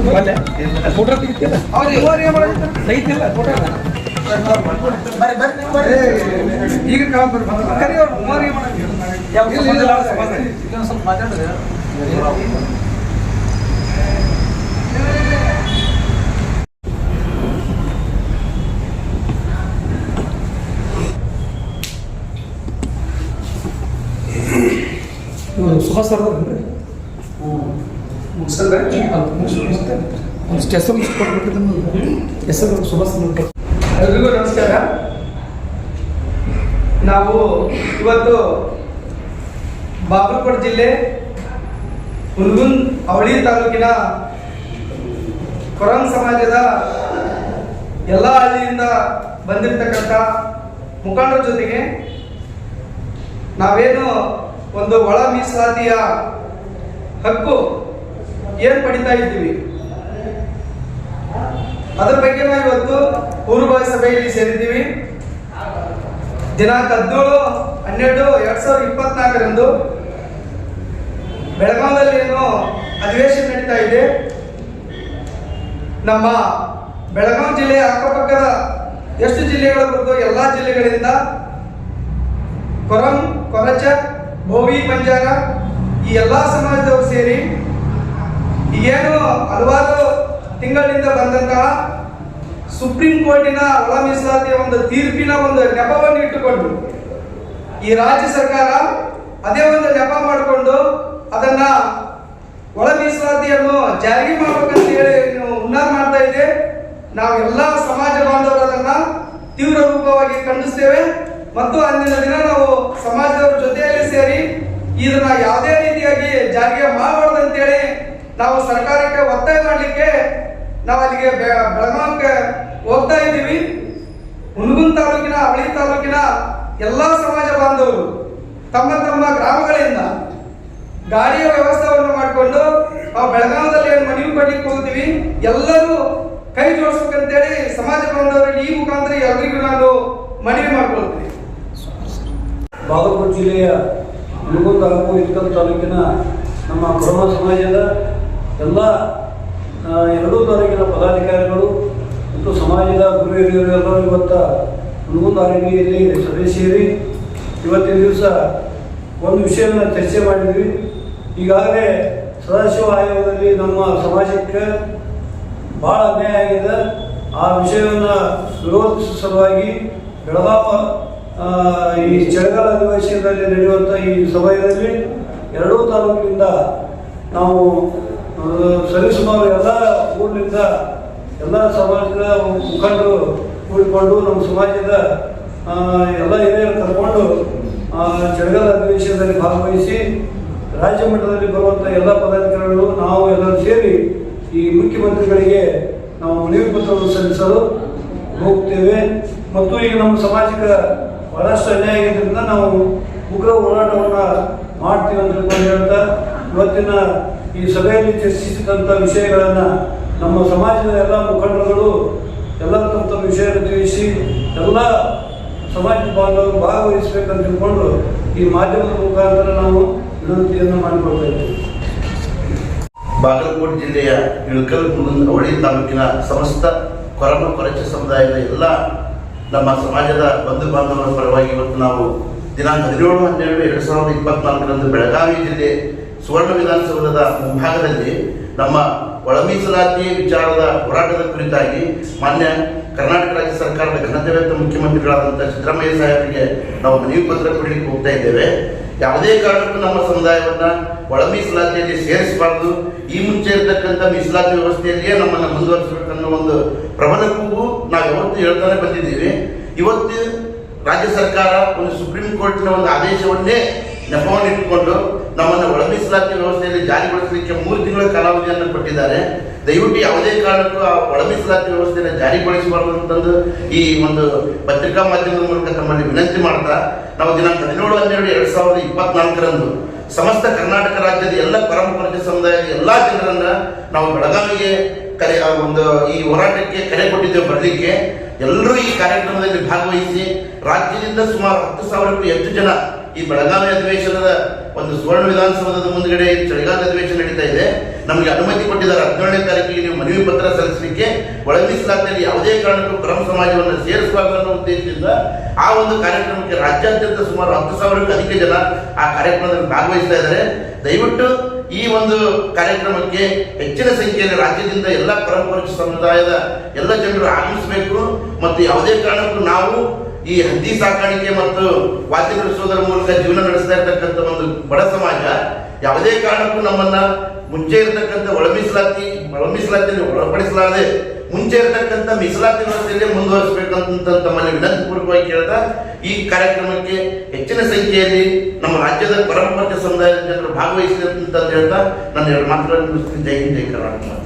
Photo ತೆಗಿತಿಲ್ಲ photo ಈಗ ಸ್ವಲ್ಪ ಮಾತಾಡಿದ್ರೆ ಸುಭಾಷ್ ಸರ್ ಹೆಸರು ಹೆಸರು ಸುಭಾಷ್ ಎಲ್ರಿಗೂ ನಮಸ್ಕಾರ. ನಾವು ಇವತ್ತು ಬಾಗಲಕೋಟೆ ಜಿಲ್ಲೆ ಹುನಗುಂದ ಅವಳಿ ತಾಲೂಕಿನ ಕೊರಂ ಸಮಾಜದ ಎಲ್ಲ ಹಳ್ಳಿಯಿಂದ ಬಂದಿರತಕ್ಕಂಥ ಮುಖಂಡರ ಜೊತೆಗೆ ನಾವೇನು ಒಂದು ಒಳ ಮೀಸಲಾತಿಯ ಹಕ್ಕು ಏನು ಪಡಿತಾ ಇದ್ದೀವಿ ಅದರ ಬಗ್ಗೆ ನಾವು ಇವತ್ತು ಪೂರ್ವಭಾವಿ ಸಭೆಯಲ್ಲಿ ಸೇರಿದ್ದೀವಿ. ದಿನಾಂಕ 17/12/2024 ಬೆಳಗಾವಿಯಲ್ಲಿ ಏನು ಅಧಿವೇಶನ ನಡೀತಾ ಇದೆ. ನಮ್ಮ ಬೆಳಗಾವಿ ಜಿಲ್ಲೆಯ ಅಕ್ಕಪಕ್ಕದ ಎಷ್ಟು ಜಿಲ್ಲೆಗಳು ಬರ್ತೋ ಎಲ್ಲ ಜಿಲ್ಲೆಗಳಿಂದ ಕೊರಂ, ಕೊರಚ, ಬೋವಿ, ಬಂಜಾರ ಈ ಎಲ್ಲ ಸಮಾಜದವರು ಸೇರಿ ಈಗೇನು ಹಲವಾರು ತಿಂಗಳಿಂದ ಬಂದಂತಹ ಸುಪ್ರೀಂ ಕೋರ್ಟಿನ ಒಳ ಮೀಸಲಾತಿಯ ಒಂದು ತೀರ್ಪಿನ ಒಂದು ನೆಪವನ್ನು ಇಟ್ಟುಕೊಂಡು ಈ ರಾಜ್ಯ ಸರ್ಕಾರ ಅದೇ ಒಂದು ನೆಪ ಮಾಡಿಕೊಂಡು ಅದನ್ನ ಒಳ ಮೀಸಲಾತಿಯನ್ನು ಜಾರಿಗೆ ಮಾಡಬೇಕಂತ ಹೇಳಿ ಹುನ್ನಾರ ಮಾಡ್ತಾ ಇದೆ. ನಾವೆಲ್ಲ ಸಮಾಜ ಬಾಂಧವರು ಅದನ್ನ ತೀವ್ರ ರೂಪವಾಗಿ ಖಂಡಿಸ್ತೇವೆ ಮತ್ತು ಅಂದಿನ ದಿನ ನಾವು ಸಮಾಜದವರ ಜೊತೆಯಲ್ಲಿ ಸೇರಿ ಇದನ್ನ ಯಾವುದೇ ರೀತಿಯಾಗಿ ಜಾರಿಗೆ ಮಾಡಬಾರ್ದು ಅಂತೇಳಿ ನಾವು ಸರ್ಕಾರಕ್ಕೆ ಒತ್ತಾಯ ಮಾಡಲಿಕ್ಕೆ ನಾವು ಅಲ್ಲಿಗೆ ಬೆಳಗಾವಿಗೆ ಹೋಗ್ತಾ ಇದ್ದೀವಿ. ಹುನಗುಂದ ತಾಲೂಕಿನ, ಅವಳಿ ತಾಲೂಕಿನ ಎಲ್ಲ ಸಮಾಜ ಬಾಂಧವರು ತಮ್ಮ ತಮ್ಮ ಗ್ರಾಮಗಳಿಂದ ಗಾಡಿಯ ವ್ಯವಸ್ಥೆಯನ್ನು ಮಾಡಿಕೊಂಡು ನಾವು ಬೆಳಗಾವಿಯಲ್ಲಿ ಏನು ಮನವಿ ಕೊಡ್ಲಿಕ್ಕೆ ಹೋಗ್ತೀವಿ. ಎಲ್ಲರೂ ಕೈ ಜೋಡಿಸ್ಬೇಕಂತೇಳಿ ಸಮಾಜ ಬಾಂಧವರಲ್ಲಿ ಈ ಮುಖಾಂತರ ಎಲ್ಲರಿಗೂ ನಾನು ಮನವಿ ಮಾಡ್ಕೊಳ್ತೀನಿ. ಬಾಗಲಕೋಟೆ ಜಿಲ್ಲೆಯ ಹುನಗುಂದ ಹಾಗೂ ಇಳಕಲ್ ತಾಲೂಕಿನ ನಮ್ಮ ಕೊರಮ ಸಮಾಜದ ಎಲ್ಲ ಎರಡೂ ತಾಲೂಕಿನ ಪದಾಧಿಕಾರಿಗಳು ಮತ್ತು ಸಮಾಜದ ಗುರು ಹಿರಿಯರೆಲ್ಲರೂ ಇವತ್ತು ಹುನಗುಂದ ಆರೋಗ್ಯದಲ್ಲಿ ಸಭೆ ಸೇರಿ ಇವತ್ತಿನ ದಿವಸ ಒಂದು ವಿಷಯವನ್ನು ಚರ್ಚೆ ಮಾಡಿದ್ವಿ. ಈಗಾಗಲೇ ಸದಾಶಿವ ಆಯೋಗದಲ್ಲಿ ನಮ್ಮ ಸಮಾಜಕ್ಕೆ ಭಾಳ ಅನ್ಯಾಯ ಆಗಿದೆ. ಆ ವಿಷಯವನ್ನು ವಿರೋಧಿಸುವ ಸಲುವಾಗಿ ಬೆಳಗಾವಿ ಈ ಚಳಿಗಾಲ ಅಧಿವೇಶನದಲ್ಲಿ ನಡೆಯುವಂಥ ಈ ಸಮಯದಲ್ಲಿ ಎರಡೂ ತಾಲೂಕಿನಿಂದ ನಾವು ಸರಿಸುಮಾರು ಎಲ್ಲ ಊರಿನಿಂದ ಎಲ್ಲ ಸಮಾಜದ ಮುಖಂಡರು ಕೂಡಿಕೊಂಡು ನಮ್ಮ ಸಮಾಜದ ಎಲ್ಲ ಹಿರಿಯರು ಕರ್ಕೊಂಡು ಚಳಿಗಾಲ ಅಧಿವೇಶನದಲ್ಲಿ ಭಾಗವಹಿಸಿ ರಾಜ್ಯ ಮಟ್ಟದಲ್ಲಿ ಬರುವಂಥ ಎಲ್ಲ ಪದಾಧಿಕಾರಿಗಳು ನಾವು ಎಲ್ಲರೂ ಸೇರಿ ಈ ಮುಖ್ಯಮಂತ್ರಿಗಳಿಗೆ ನಾವು ಮನವಿ ಪತ್ರವನ್ನು ಸಲ್ಲಿಸಲು ಹೋಗ್ತೇವೆ. ಮತ್ತು ಈಗ ನಮ್ಮ ಸಮಾಜಕ್ಕೆ ಬಹಳಷ್ಟು ಅನ್ಯಾಯ ಆಗಿದ್ದರಿಂದ ನಾವು ಉಗ್ರ ಹೋರಾಟವನ್ನು ಮಾಡ್ತೀವಿ ಅಂತ ತಿಳ್ಕೊಂಡು ಹೇಳ್ತಾ ಇವತ್ತಿನ ಈ ಸಭೆಯಲ್ಲಿ ಚರ್ಚಿಸಿದಂಥ ವಿಷಯಗಳನ್ನು ನಮ್ಮ ಸಮಾಜದ ಎಲ್ಲ ಮುಖಂಡರುಗಳು ಎಲ್ಲ ತಮ್ಮ ವಿಷಯವನ್ನು ತಿಳಿಸಿ ಎಲ್ಲ ಸಮಾಜ ಬಾಂಧವರು ಭಾಗವಹಿಸಬೇಕಂತ ತಿಳ್ಕೊಂಡು ಈ ಮಾಧ್ಯಮದ ಮುಖಾಂತರ ನಾವು ವಿನಂತಿಯನ್ನು ಮಾಡಿಕೊಳ್ತಾ ಇದ್ದೇವೆ. ಬಾಗಲಕೋಟೆ ಜಿಲ್ಲೆಯ ಇಳಕಲ್, ಹುನಗುಂದ, ಅವಳಿ ತಾಲೂಕಿನ ಸಮಸ್ತ ಕೊರಮ, ಕೊರಚ ಸಮುದಾಯದ ಎಲ್ಲ ನಮ್ಮ ಸಮಾಜದ ಬಂಧು ಬಾಂಧವರ ಪರವಾಗಿ ಇವತ್ತು ನಾವು ದಿನಾಂಕ 17/12/2024 ಬೆಳಗಾವಿ ಜಿಲ್ಲೆ ಸುವರ್ಣ ವಿಧಾನಸೌಧದ ಮುಂಭಾಗದಲ್ಲಿ ನಮ್ಮ ಒಳ ಮೀಸಲಾತಿ ವಿಚಾರದ ಹೋರಾಟದ ಕುರಿತಾಗಿ ಮಾನ್ಯ ಕರ್ನಾಟಕ ರಾಜ್ಯ ಸರ್ಕಾರದ ಘನತೆವೆತ್ತ ಮುಖ್ಯಮಂತ್ರಿಗಳಾದಂಥ ಸಿದ್ದರಾಮಯ್ಯ ಸಾಹೇಬರಿಗೆ ನಾವು ಮನವಿ ಪತ್ರ ಕೊಡಲಿಕ್ಕೆ ಹೋಗ್ತಾ ಇದ್ದೇವೆ. ಯಾವುದೇ ಕಾರಣಕ್ಕೂ ನಮ್ಮ ಸಮುದಾಯವನ್ನು ಒಳ ಮೀಸಲಾತಿಯಲ್ಲಿ ಸೇರಿಸಬಾರ್ದು, ಈ ಮುಂಚೆ ಇರತಕ್ಕಂಥ ಮೀಸಲಾತಿ ವ್ಯವಸ್ಥೆಯಲ್ಲಿಯೇ ನಮ್ಮನ್ನು ಮುಂದುವರಿಸಬೇಕನ್ನೋ ಒಂದು ಪ್ರಬಲ ಕೂಗು ನಾವು ಯಾವತ್ತೂ ಹೇಳ್ತಾನೆ ಬಂದಿದ್ದೀವಿ. ಇವತ್ತು ರಾಜ್ಯ ಸರ್ಕಾರ ಒಂದು ಸುಪ್ರೀಂ ಕೋರ್ಟಿನ ಒಂದು ಆದೇಶವನ್ನೇ ನೆಪವನ್ನು ಇಟ್ಟುಕೊಂಡು ನಮ್ಮನ್ನು ಒಳ ಮೀಸಲಾತಿ ವ್ಯವಸ್ಥೆಯಲ್ಲಿ ಜಾರಿಗೊಳಿಸಲಿಕ್ಕೆ 3 ತಿಂಗಳ ಕಾಲಾವಧಿಯನ್ನು ಕೊಟ್ಟಿದ್ದಾರೆ. ದಯವಿಟ್ಟು ಯಾವುದೇ ಕಾರಣಕ್ಕೂ ಆ ಒಳ ಮೀಸಲಾತಿ ವ್ಯವಸ್ಥೆಯನ್ನು ಜಾರಿಗೊಳಿಸಬಾರದು ಅಂತಂದು ಈ ಒಂದು ಪತ್ರಿಕಾ ಮಾಧ್ಯಮದ ಮೂಲಕ ತಮ್ಮಲ್ಲಿ ವಿನಂತಿ ಮಾಡ್ತಾ ನಾವು ದಿನಾಂಕ 17/12/2024 ಸಮಸ್ತ ಕರ್ನಾಟಕ ರಾಜ್ಯದ ಎಲ್ಲ ಪರಮಪರಿಚಯ ಸಮುದಾಯದ ಎಲ್ಲ ಜನರನ್ನ ನಾವು ಬೆಳಗಾವಿಗೆ ಈ ಹೋರಾಟಕ್ಕೆ ಕರೆ ಕೊಟ್ಟಿದ್ದೇವೆ ಬರಲಿಕ್ಕೆ. ಎಲ್ಲರೂ ಈ ಕಾರ್ಯಕ್ರಮದಲ್ಲಿ ಭಾಗವಹಿಸಿ ರಾಜ್ಯದಿಂದ ಸುಮಾರು 10,000ಕ್ಕೂ ಹೆಚ್ಚು ಜನ ಈ ಬೆಳಗಾವಿ ಅಧಿವೇಶನದ ಒಂದು ಸುವರ್ಣ ವಿಧಾನಸೌಧದ ಮುಂದ್ಗಡೆ ಚಳಿಗಾಲ ಅಧಿವೇಶನ ನಡೀತಾ ಇದೆ. ನಮಗೆ ಅನುಮತಿ ಕೊಟ್ಟಿದ್ದಾರೆ. 17ನೇ ತಾರೀಕಿಗೆ ನೀವು ಮನವಿ ಪತ್ರ ಸಲ್ಲಿಸಲಿಕ್ಕೆ ಒಳ ಮೀಸಲಾತಿಯಲ್ಲಿ ಯಾವುದೇ ಕಾರಣಕ್ಕೂ ಬ್ರಹ್ಮ ಸಮಾಜವನ್ನು ಸೇರಿಸಬಾರದು ಅನ್ನೋ ಉದ್ದೇಶದಿಂದ ಆ ಒಂದು ಕಾರ್ಯಕ್ರಮಕ್ಕೆ ರಾಜ್ಯಾದ್ಯಂತ ಸುಮಾರು 10,000ಕ್ಕೂ ಅಧಿಕ ಜನ ಆ ಕಾರ್ಯಕ್ರಮದಲ್ಲಿ ಭಾಗವಹಿಸ್ತಾ ಇದ್ದಾರೆ. ದಯವಿಟ್ಟು ಈ ಒಂದು ಕಾರ್ಯಕ್ರಮಕ್ಕೆ ಹೆಚ್ಚಿನ ಸಂಖ್ಯೆಯಲ್ಲಿ ರಾಜ್ಯದಿಂದ ಎಲ್ಲ ಪರಂಪರೆ ಸಮುದಾಯದ ಎಲ್ಲ ಜನರು ಆಗಮಿಸಬೇಕು ಮತ್ತು ಯಾವುದೇ ಕಾರಣಕ್ಕೂ ನಾವು ಈ ಹಂದಿ ಸಾಕಾಣಿಕೆ ಮತ್ತು ವಾದ್ಯ ನುಡಿಸೋದರ ಮೂಲಕ ಜೀವನ ನಡೆಸ್ತಾ ಇರ್ತಕ್ಕಂಥ ಒಂದು ಬಡ ಸಮಾಜ ಯಾವುದೇ ಕಾರಣಕ್ಕೂ ನಮ್ಮನ್ನ ಮುಂಚೆ ಇರತಕ್ಕಂಥ ಒಳ ಮೀಸಲಾತಿಯಲ್ಲಿ ಒಳಪಡಿಸಲಾರದೆ ಮುಂಚೆ ಇರತಕ್ಕಂಥ ಮೀಸಲಾತಿ ವ್ಯವಸ್ಥೆಯಲ್ಲೇ ಮುಂದುವರಿಸಬೇಕಂತ ತಮ್ಮಲ್ಲಿ ವಿನಂತಿಪೂರ್ವಕವಾಗಿ ಕೇಳ್ತಾ ಈ ಕಾರ್ಯಕ್ರಮಕ್ಕೆ ಹೆಚ್ಚಿನ ಸಂಖ್ಯೆಯಲ್ಲಿ ನಮ್ಮ ರಾಜ್ಯದ ಪರಂಪರೆ ಸಮುದಾಯದ ಜನರು ಭಾಗವಹಿಸಲಿ ಅಂತ ಹೇಳ್ತಾ ನನ್ನ ಎರಡು ಮಾತುಗಳನ್ನು ಮುಗಿಸ್ತೀನಿ. ಜೈ ಹಿಂದ್, ಜೈ ಕರ್ನಾಟಕ.